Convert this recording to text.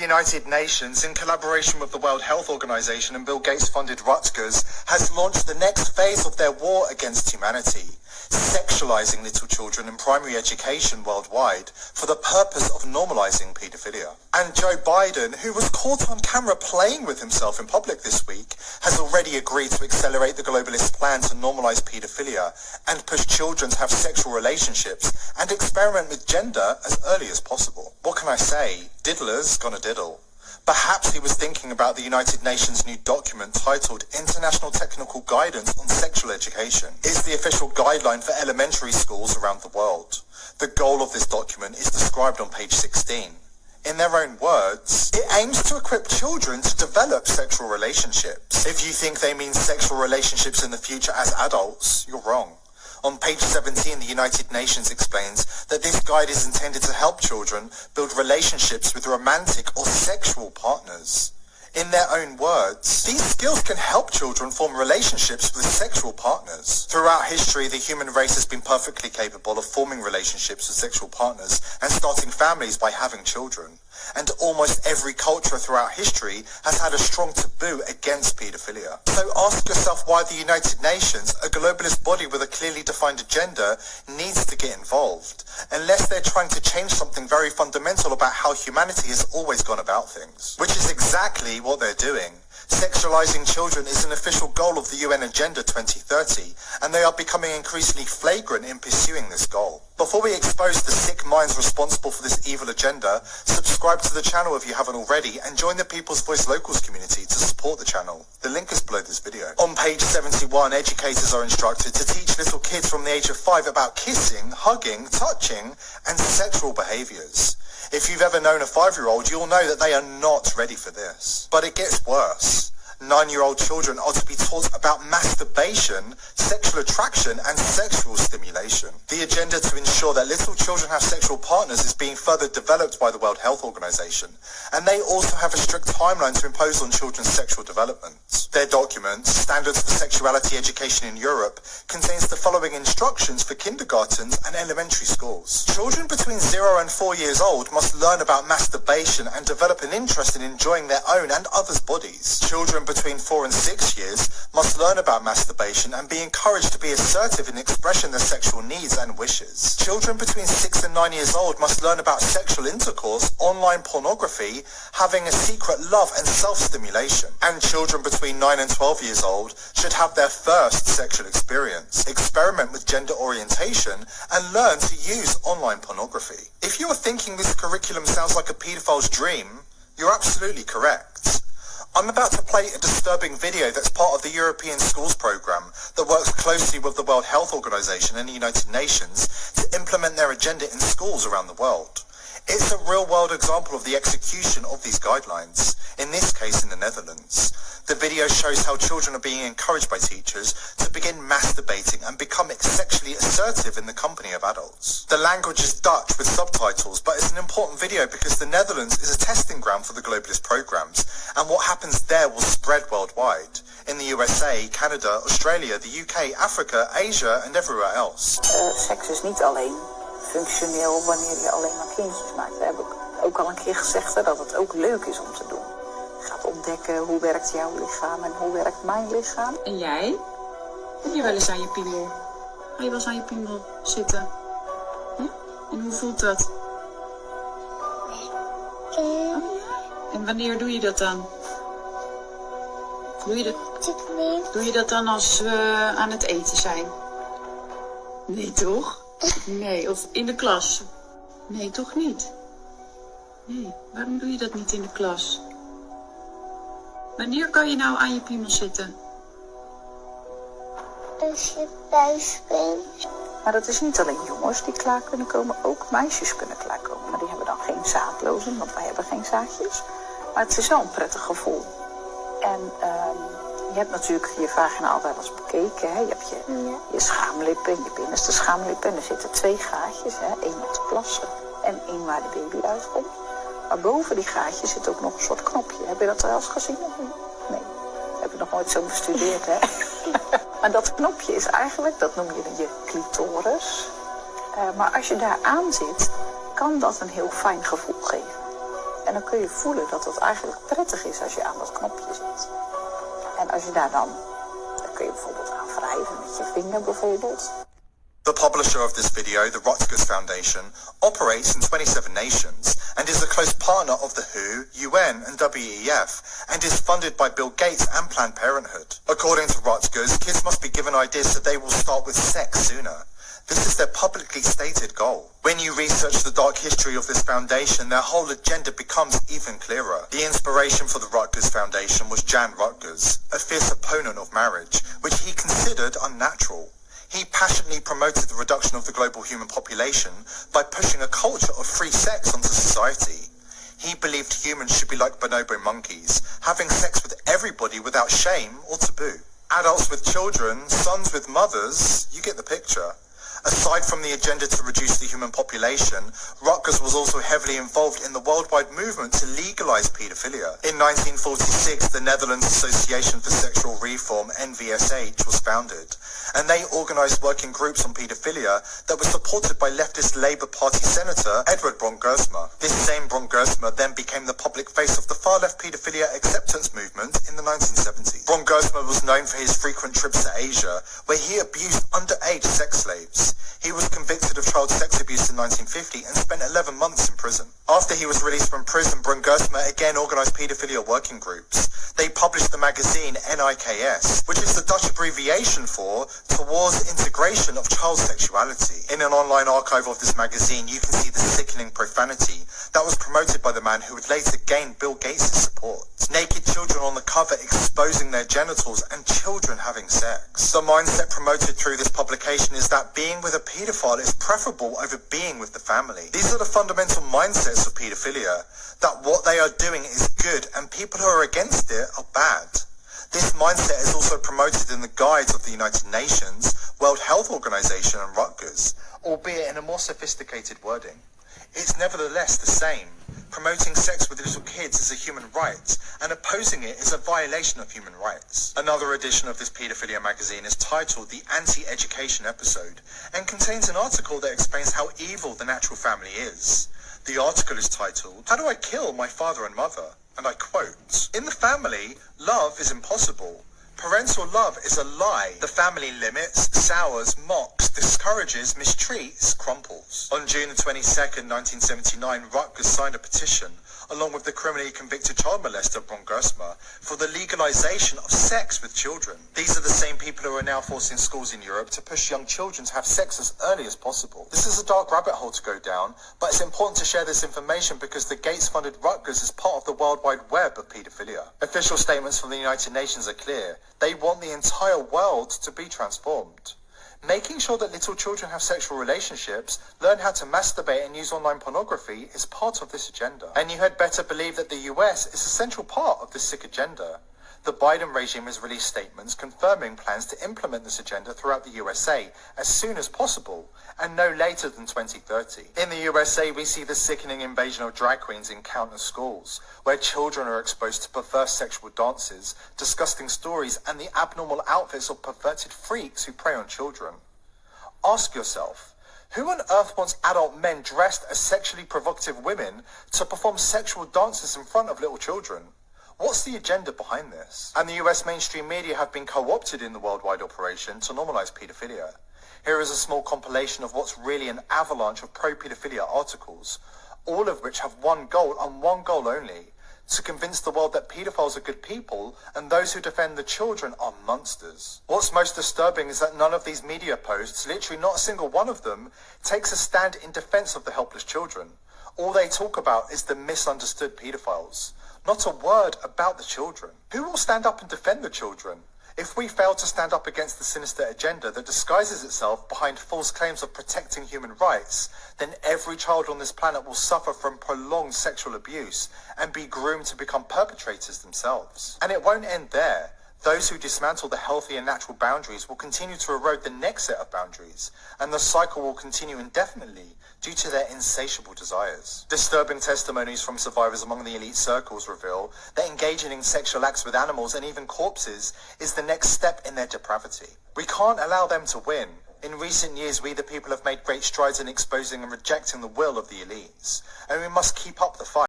The United Nations, in collaboration with the World Health Organization and Bill Gates-funded Rutgers, has launched the next phase of their war against humanity, sexualizing little children in primary education worldwide for the purpose of normalizing pedophilia. And Joe Biden, who was caught on camera playing with himself in public this week, has already agreed to accelerate the globalist plan to normalize pedophilia and push children to have sexual relationships and experiment with gender as early as possible. What can I say? Diddler's gonna diddle. Perhaps he was thinking about the United Nations' new document titled International Technical Guidance on Sexual Education. It's the official guideline for elementary schools around the world. The goal of this document is described on page 16. In their own words, it aims to equip children to develop sexual relationships. If you think they mean sexual relationships in the future as adults, you're wrong. On page 17, the United Nations explains that this guide is intended to help children build relationships with romantic or sexual partners. In their own words, these skills can help children form relationships with sexual partners. Throughout history, the human race has been perfectly capable of forming relationships with sexual partners and starting families by having children. And almost every culture throughout history has had a strong taboo against pedophilia. So ask yourself why the United Nations, a globalist body with a clearly defined agenda, needs to get involved, unless they're trying to change something very fundamental about how humanity has always gone about things, which is exactly what they're doing. Sexualizing children is an official goal of the UN Agenda 2030, and they are becoming increasingly flagrant in pursuing this goal. Before we expose the sick minds responsible for this evil agenda, subscribe to the channel if you haven't already, and join the People's Voice Locals community to support the channel. The link is below this video. On page 71, educators are instructed to teach little kids from the age of 5 about kissing, hugging, touching, and sexual behaviors. If you've ever known a 5-year-old, you'll know that they are not ready for this. But it gets worse. 9-year-old children are to be taught about masturbation, sexual attraction, and sexual stimulation. The agenda to ensure that little children have sexual partners is being further developed by the World Health Organization, and they also have a strict timeline to impose on children's sexual development. Their document, Standards for Sexuality Education in Europe, contains the following instructions for kindergartens and elementary schools. Children between 0 and 4 years old must learn about masturbation and develop an interest in enjoying their own and others' bodies. Children between 4 and 6 years must learn about masturbation and be encouraged to be assertive in expressing their sexual needs and wishes. Children between 6 and 9 years old must learn about sexual intercourse, online pornography, having a secret love and self-stimulation. And children between 9 and 12 years old should have their first sexual experience, experiment with gender orientation, and learn to use online pornography. If you are thinking this curriculum sounds like a pedophile's dream, you're absolutely correct. I'm about to play a disturbing video that's part of the European Schools Programme that works closely with the World Health Organization and the United Nations to implement their agenda in schools around the world. It's a real-world example of the execution of these guidelines, in this case in the Netherlands. The video shows how children are being encouraged by teachers to begin masturbating and become sexually assertive in the company of adults. The language is Dutch with subtitles, but it's an important video because the Netherlands is a testing ground for the globalist programs, and what happens there will spread worldwide. In the USA, Canada, Australia, the UK, Africa, Asia and everywhere else. Seks is niet alleen functioneel wanneer je alleen maar kindjes maakt. Dat heb ik ook al een keer gezegd, hè, dat het ook leuk is om te doen. Je gaat ontdekken hoe werkt jouw lichaam en hoe werkt mijn lichaam. En jij? Heb je wel eens aan je piemel? Ga je wel eens aan je piemel zitten? Hm? En hoe voelt dat? Oh, ja. En wanneer doe je dat dan? Doe je dat dan als we aan het eten zijn? Nee, toch? Nee, of in de klas? Nee, toch niet? Nee, waarom doe je dat niet in de klas? Wanneer kan je nou aan je piemel zitten? Als je thuis bent. Maar dat is niet alleen jongens die klaar kunnen komen, ook meisjes kunnen klaarkomen. Maar die hebben dan geen zaadlozen, want wij hebben geen zaadjes. Maar het is wel een prettig gevoel. En je hebt natuurlijk je vagina al wel eens bekeken. Hè? Je hebt je schaamlippen, je binnenste schaamlippen. En er zitten 2 gaatjes, hè? 1 om te plassen en 1 waar de baby uitkomt. Maar boven die gaatjes zit ook nog een soort knopje. Heb je dat wel eens gezien of niet? Nee, dat heb ik nog nooit zo bestudeerd, hè? Maar dat knopje is eigenlijk, dat noem je clitoris. Maar als je daar aan zit, kan dat een heel fijn gevoel geven. En dan kun je voelen dat het eigenlijk prettig is als je aan dat knopje zit. En als je dan kun je bijvoorbeeld aan wrijven met je vinger bijvoorbeeld. The publisher of this video, the Rutgers Foundation, operates in 27 nations and is a close partner of the WHO, UN and WEF, and is funded by Bill Gates and Planned Parenthood. According to Rutgers, kids must be given ideas so they will start with sex sooner. This is their publicly stated goal. When you research the dark history of this foundation, their whole agenda becomes even clearer. The inspiration for the Rutgers Foundation was Jan Rutgers, a fierce opponent of marriage, which he considered unnatural. He passionately promoted the reduction of the global human population by pushing a culture of free sex onto society. He believed humans should be like bonobo monkeys, having sex with everybody without shame or taboo. Adults with children, sons with mothers, you get the picture. Aside from the agenda to reduce the human population, Rutgers was also heavily involved in the worldwide movement to legalize pedophilia. In 1946, the Netherlands Association for Sexual Reform, NVSH, was founded, and they organized working groups on pedophilia that were supported by leftist Labour Party Senator Edward Brongersma. This same Brongersma then became the public face of the far-left pedophilia acceptance movement in the 1970s. Brongersma was known for his frequent trips to Asia, where he abused underage sex slaves. He was convicted of child sex abuse in 1950 and spent 11 months in prison. After he was released from prison, Brongersma again organized pedophilia working groups. They published the magazine NIKS, which is the Dutch abbreviation for Towards Integration of Child Sexuality. In an online archive of this magazine, you can see the sickening profanity that was promoted by the man who would later gain Bill Gates' support. Naked children on the cover exposing their genitals and children having sex. The mindset promoted through this publication is that being with a paedophile is preferable over being with the family. These are the fundamental mindsets of paedophilia, that what they are doing is good and people who are against it are bad. This mindset is also promoted in the guides of the United Nations, World Health Organization and Rutgers, albeit in a more sophisticated wording. It's nevertheless the same. Promoting sex with little kids is a human right, and opposing it is a violation of human rights. Another edition of this paedophilia magazine is titled The Anti-Education Episode, and contains an article that explains how evil the natural family is. The article is titled, How Do I Kill My Father and Mother? And I quote, In the family, love is impossible. Parental love is a lie. The family limits, sours, mocks, discourages, mistreats, crumples. On June the 22nd, 1979, Rutgers signed a petition, along with the criminally convicted child molester Brongersma, for the legalization of sex with children. These are the same people who are now forcing schools in Europe to push young children to have sex as early as possible. This is a dark rabbit hole to go down, but it's important to share this information because the Gates-funded Rutgers is part of the World Wide Web of paedophilia. Official statements from the United Nations are clear. They want the entire world to be transformed. Making sure that little children have sexual relationships, learn how to masturbate and use online pornography is part of this agenda. And you had better believe that the US is a central part of this sick agenda. The Biden regime has released statements confirming plans to implement this agenda throughout the USA as soon as possible, and no later than 2030. In the USA, we see the sickening invasion of drag queens in countless schools, where children are exposed to perverse sexual dances, disgusting stories, and the abnormal outfits of perverted freaks who prey on children. Ask yourself, who on earth wants adult men dressed as sexually provocative women to perform sexual dances in front of little children? What's the agenda behind this? And the US mainstream media have been co-opted in the worldwide operation to normalize paedophilia. Here is a small compilation of what's really an avalanche of pro-paedophilia articles, all of which have one goal and one goal only, to convince the world that paedophiles are good people and those who defend the children are monsters. What's most disturbing is that none of these media posts, literally not a single one of them, takes a stand in defense of the helpless children. All they talk about is the misunderstood paedophiles. Not a word about the children. Who will stand up and defend the children? If we fail to stand up against the sinister agenda that disguises itself behind false claims of protecting human rights, then every child on this planet will suffer from prolonged sexual abuse and be groomed to become perpetrators themselves. And it won't end there. Those who dismantle the healthy and natural boundaries will continue to erode the next set of boundaries, and the cycle will continue indefinitely due to their insatiable desires. Disturbing testimonies from survivors among the elite circles reveal that engaging in sexual acts with animals and even corpses is the next step in their depravity. We can't allow them to win. In recent years, we the people have made great strides in exposing and rejecting the will of the elites, and we must keep up the fight.